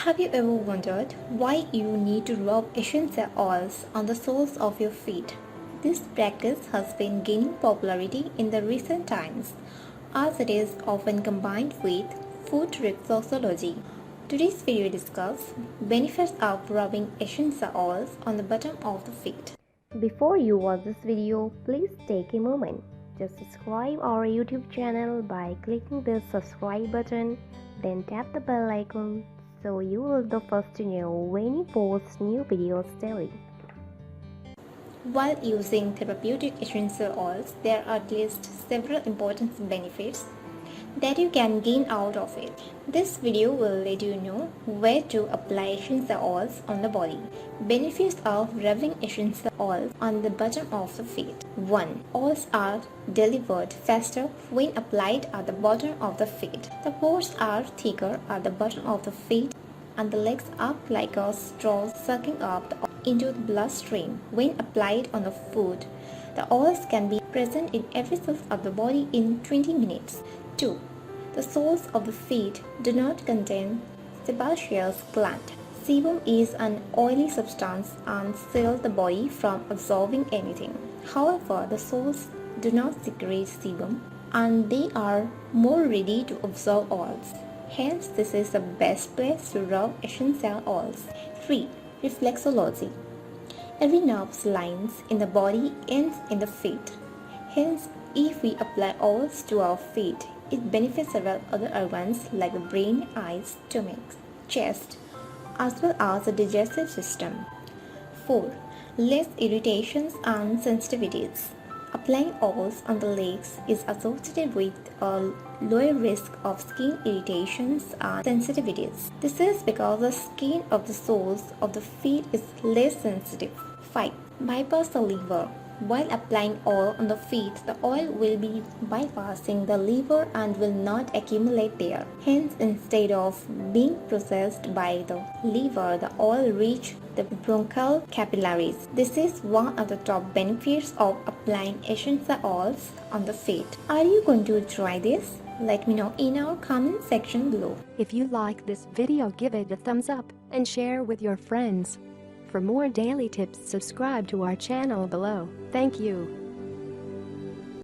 Have you ever wondered why you need to rub essential oils on the soles of your feet? This practice has been gaining popularity in the recent times as it is often combined with foot reflexology. Today's video discusses benefits of rubbing essential oils on the bottom of the feet. Before you watch this video, please take a moment. Just subscribe our YouTube channel by clicking the subscribe button, then tap the bell icon so you will be the first to know when we post new videos daily. While using therapeutic essential oils, there are at least several important benefits that you can gain out of it. This video will let you know where to apply essential oils on the body. Benefits of rubbing essential oils on the bottom of the feet. 1. Oils are delivered faster when applied at the bottom of the feet. The pores are thicker at the bottom of the feet and the legs act like a straw sucking up the oil into the bloodstream. When applied on the foot, the oils can be present in every cell of the body in 20 minutes. 2. The soles of the feet do not contain sebaceous gland. Sebum is an oily substance and shields the body from absorbing anything. However, the soles do not secrete sebum and they are more ready to absorb oils. Hence, this is the best place to rub essential oils. 3. Reflexology. Every nerve lines in the body ends in the feet. Hence, if we apply oils to our feet, it benefits several other organs like the brain, eyes, stomach, chest, as well as the digestive system. 4. Less irritations and sensitivities. Applying oils on the legs is associated with a lower risk of skin irritations and sensitivities. This is because the skin of the soles of the feet is less sensitive. 5. Bypass the liver. While applying oil on the feet, the oil will be bypassing the liver and will not accumulate there. Hence, instead of being processed by the liver, the oil reaches the bronchial capillaries. This is one of the top benefits of applying essential oils on the feet. Are you going to try this? Let me know in our comment section below. If you like this video, give it a thumbs up and share with your friends. For more daily tips, subscribe to our channel below. Thank you.